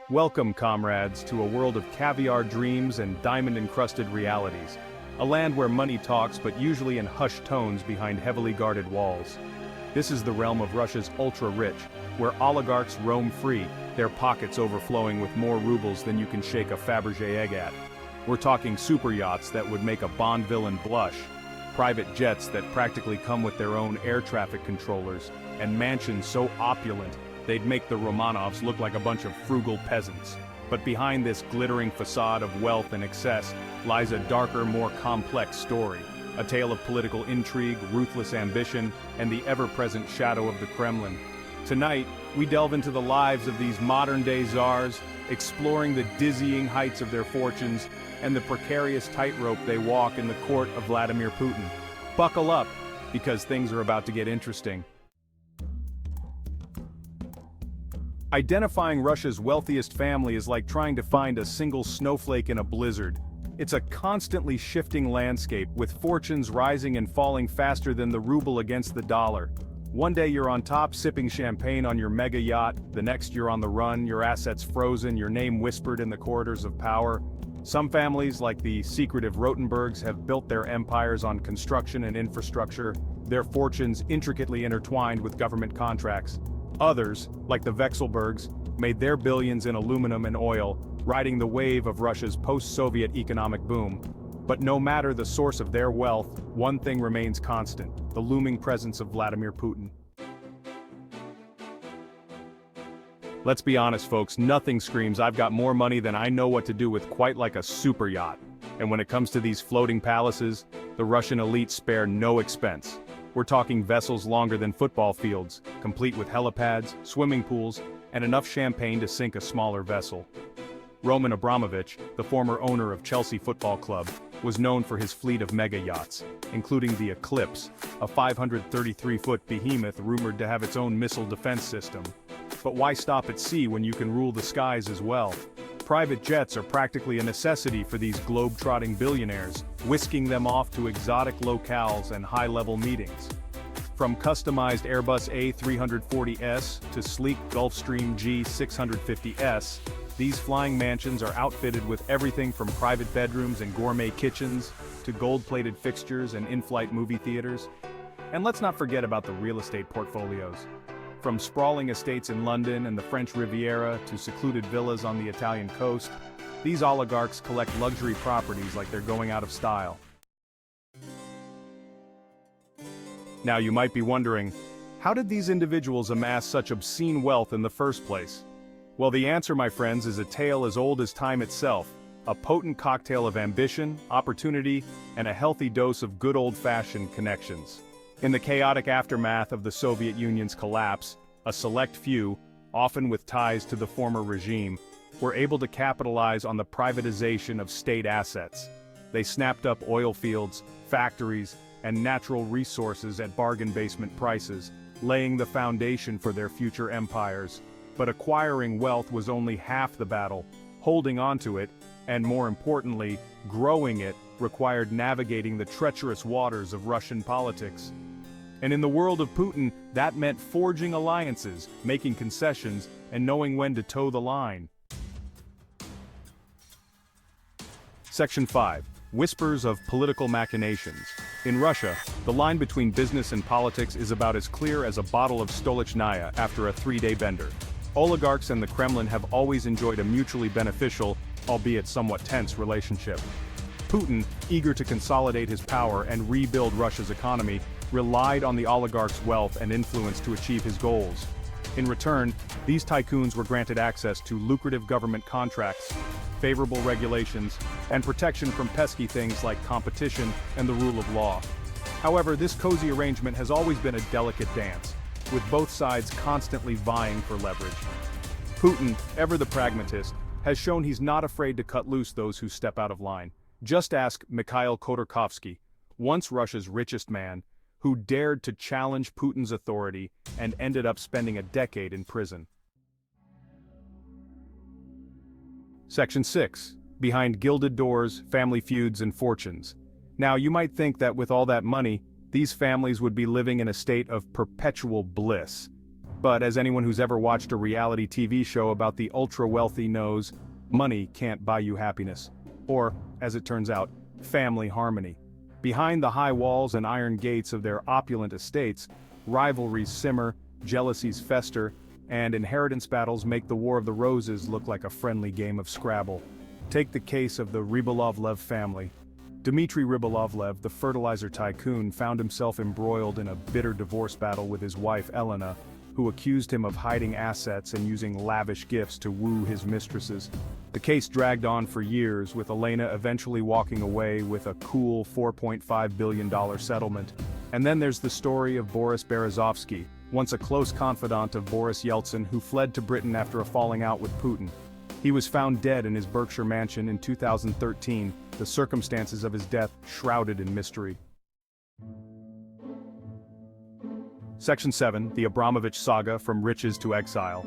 Welcome, comrades, to a world of caviar dreams and diamond-encrusted realities. A land where money talks, but usually in hushed tones behind heavily guarded walls. This is the realm of Russia's ultra-rich, where oligarchs roam free, their pockets overflowing with more rubles than you can shake a Fabergé egg at. We're talking super yachts that would make a Bond villain blush, private jets that practically come with their own air traffic controllers, and mansions so opulent they'd make the Romanovs look like a bunch of frugal peasants. But behind this glittering facade of wealth and excess lies a darker, more complex story. A tale of political intrigue, ruthless ambition, and the ever-present shadow of the Kremlin. Tonight, we delve into the lives of these modern-day czars, exploring the dizzying heights of their fortunes and the precarious tightrope they walk in the court of Vladimir Putin. Buckle up, because things are about to get interesting. Identifying Russia's wealthiest family is like trying to find a single snowflake in a blizzard. It's a constantly shifting landscape, with fortunes rising and falling faster than the ruble against the dollar. One day you're on top sipping champagne on your mega yacht, the next you're on the run, your assets frozen, your name whispered in the corridors of power. Some families, like the secretive Rotenbergs, have built their empires on construction and infrastructure, their fortunes intricately intertwined with government contracts. Others, like the Vekselbergs, made their billions in aluminum and oil, riding the wave of Russia's post-Soviet economic boom. But no matter the source of their wealth, one thing remains constant: the looming presence of Vladimir Putin. Let's be honest, folks, nothing screams "I've got more money than I know what to do with" quite like a super yacht. And when it comes to these floating palaces, the Russian elite spare no expense. We're talking vessels longer than football fields, complete with helipads, swimming pools, and enough champagne to sink a smaller vessel. Roman Abramovich, the former owner of Chelsea Football Club, was known for his fleet of mega yachts, including the Eclipse, a 533-foot behemoth rumored to have its own missile defense system. But why stop at sea when you can rule the skies as well? Private jets are practically a necessity for these globe-trotting billionaires, whisking them off to exotic locales and high-level meetings. From customized Airbus A340s to sleek Gulfstream G650s, these flying mansions are outfitted with everything from private bedrooms and gourmet kitchens to gold-plated fixtures and in-flight movie theaters. And let's not forget about the real estate portfolios. From sprawling estates in London and the French Riviera to secluded villas on the Italian coast, these oligarchs collect luxury properties like they're going out of style. Now you might be wondering, how did these individuals amass such obscene wealth in the first place? Well, the answer, my friends, is a tale as old as time itself, a potent cocktail of ambition, opportunity, and a healthy dose of good old-fashioned connections. In the chaotic aftermath of the Soviet Union's collapse, a select few, often with ties to the former regime, were able to capitalize on the privatization of state assets. They snapped up oil fields, factories, and natural resources at bargain basement prices, laying the foundation for their future empires. But acquiring wealth was only half the battle. Holding onto it, and more importantly, growing it, required navigating the treacherous waters of Russian politics. And in the world of Putin, that meant forging alliances, making concessions, and knowing when to toe the line. Section 5. Whispers of political machinations. In Russia, the line between business and politics is about as clear as a bottle of Stolichnaya after a 3-day bender. Oligarchs and the Kremlin have always enjoyed a mutually beneficial, albeit somewhat tense, relationship. Putin, eager to consolidate his power and rebuild Russia's economy, relied on the oligarchs' wealth and influence to achieve his goals. In return, these tycoons were granted access to lucrative government contracts, favorable regulations, and protection from pesky things like competition and the rule of law. However, this cozy arrangement has always been a delicate dance, with both sides constantly vying for leverage. Putin, ever the pragmatist, has shown he's not afraid to cut loose those who step out of line. Just ask Mikhail Khodorkovsky, once Russia's richest man, who dared to challenge Putin's authority and ended up spending a decade in prison. Section 6. Behind gilded doors, family feuds and fortunes. Now you might think that with all that money, these families would be living in a state of perpetual bliss. But as anyone who's ever watched a reality TV show about the ultra-wealthy knows, money can't buy you happiness. Or, as it turns out, family harmony. Behind the high walls and iron gates of their opulent estates, rivalries simmer, jealousies fester, and inheritance battles make the War of the Roses look like a friendly game of Scrabble. Take the case of the Rybolovlev family. Dmitry Rybolovlev, the fertilizer tycoon, found himself embroiled in a bitter divorce battle with his wife Elena, who accused him of hiding assets and using lavish gifts to woo his mistresses. The case dragged on for years, with Elena eventually walking away with a cool $4.5 billion settlement. And then there's the story of Boris Berezovsky, once a close confidant of Boris Yeltsin who fled to Britain after a falling out with Putin. He was found dead in his Berkshire mansion in 2013, the circumstances of his death shrouded in mystery. Section 7, the Abramovich saga from riches to exile.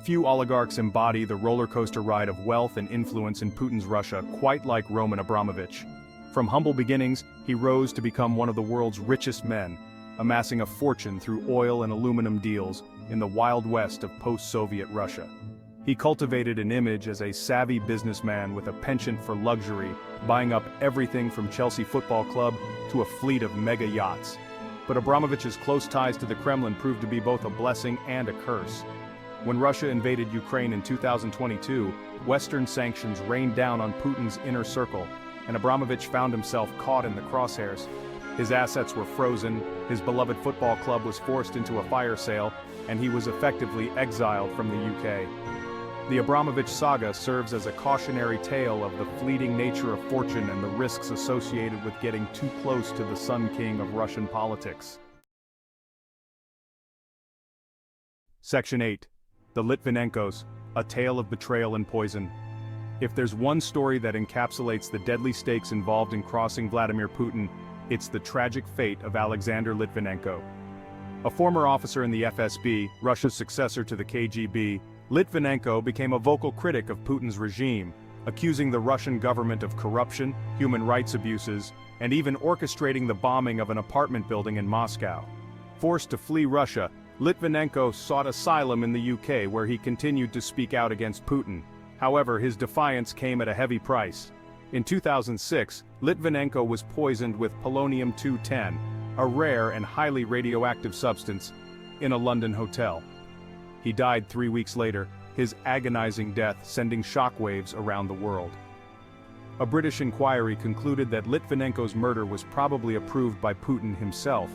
Few oligarchs embody the roller coaster ride of wealth and influence in Putin's Russia quite like Roman Abramovich. From humble beginnings, he rose to become one of the world's richest men, amassing a fortune through oil and aluminum deals in the Wild West of post-Soviet Russia. He cultivated an image as a savvy businessman with a penchant for luxury, buying up everything from Chelsea Football Club to a fleet of mega yachts. But Abramovich's close ties to the Kremlin proved to be both a blessing and a curse. When Russia invaded Ukraine in 2022, Western sanctions rained down on Putin's inner circle, and Abramovich found himself caught in the crosshairs. His assets were frozen, his beloved football club was forced into a fire sale, and he was effectively exiled from the UK. The Abramovich saga serves as a cautionary tale of the fleeting nature of fortune and the risks associated with getting too close to the Sun King of Russian politics. Section 8. The Litvinenkos, a tale of betrayal and poison. If there's one story that encapsulates the deadly stakes involved in crossing Vladimir Putin, it's the tragic fate of Alexander Litvinenko. A former officer in the FSB, Russia's successor to the KGB, Litvinenko became a vocal critic of Putin's regime, accusing the Russian government of corruption, human rights abuses, and even orchestrating the bombing of an apartment building in Moscow. Forced to flee Russia, Litvinenko sought asylum in the UK, where he continued to speak out against Putin. However, his defiance came at a heavy price. In 2006, Litvinenko was poisoned with polonium-210, a rare and highly radioactive substance, in a London hotel. He died 3 weeks later, his agonizing death sending shockwaves around the world. A British inquiry concluded that Litvinenko's murder was probably approved by Putin himself,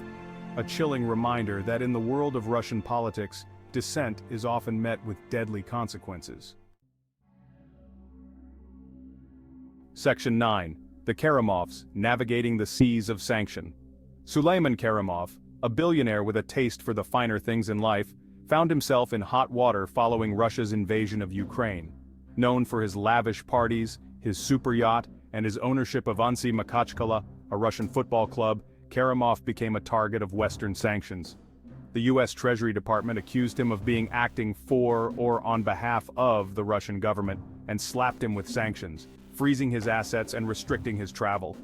a chilling reminder that in the world of Russian politics, dissent is often met with deadly consequences. Section 9. The Karamovs, navigating the seas of sanction. Suleiman Karamov, a billionaire with a taste for the finer things in life, found himself in hot water following Russia's invasion of Ukraine. Known for his lavish parties, his super yacht, and his ownership of Anssi Makachkala, a Russian football club, Karamov became a target of Western sanctions. The U.S. Treasury Department accused him of being acting for or on behalf of the Russian government and slapped him with sanctions, freezing his assets and restricting his travel.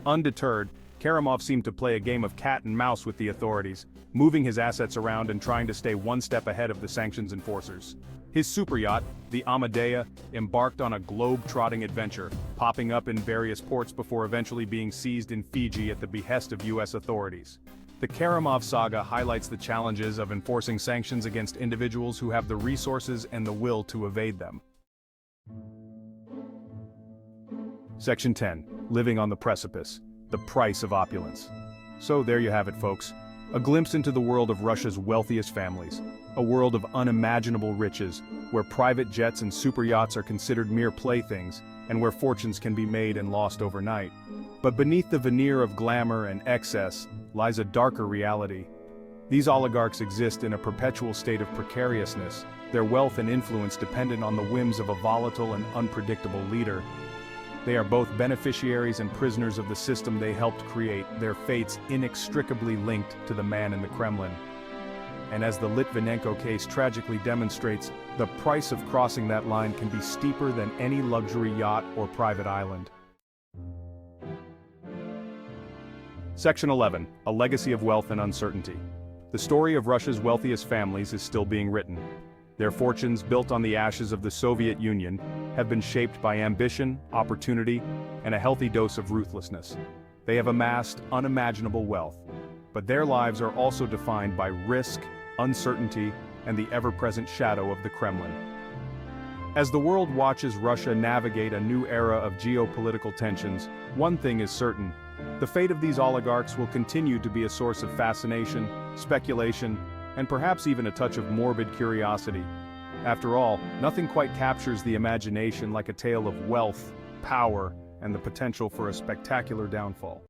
Undeterred, Karamov seemed to play a game of cat and mouse with the authorities, moving his assets around and trying to stay one step ahead of the sanctions enforcers. His super yacht, the Amadea, embarked on a globe-trotting adventure, popping up in various ports before eventually being seized in Fiji at the behest of U.S. authorities. The Karamov saga highlights the challenges of enforcing sanctions against individuals who have the resources and the will to evade them. Section 10. Living on the precipice. The price of opulence. So there you have it, folks. A glimpse into the world of Russia's wealthiest families. A world of unimaginable riches, where private jets and super yachts are considered mere playthings, and where fortunes can be made and lost overnight. But beneath the veneer of glamour and excess lies a darker reality. These oligarchs exist in a perpetual state of precariousness, their wealth and influence dependent on the whims of a volatile and unpredictable leader. They are both beneficiaries and prisoners of the system they helped create, their fates inextricably linked to the man in the Kremlin. And as the Litvinenko case tragically demonstrates, the price of crossing that line can be steeper than any luxury yacht or private island. Section 11. A legacy of wealth and uncertainty. The story of Russia's wealthiest families is still being written. Their fortunes, built on the ashes of the Soviet Union, have been shaped by ambition, opportunity, and a healthy dose of ruthlessness. They have amassed unimaginable wealth, but their lives are also defined by risk, uncertainty, and the ever-present shadow of the Kremlin. As the world watches Russia navigate a new era of geopolitical tensions, one thing is certain: the fate of these oligarchs will continue to be a source of fascination, speculation, and perhaps even a touch of morbid curiosity. After all, nothing quite captures the imagination like a tale of wealth, power, and the potential for a spectacular downfall.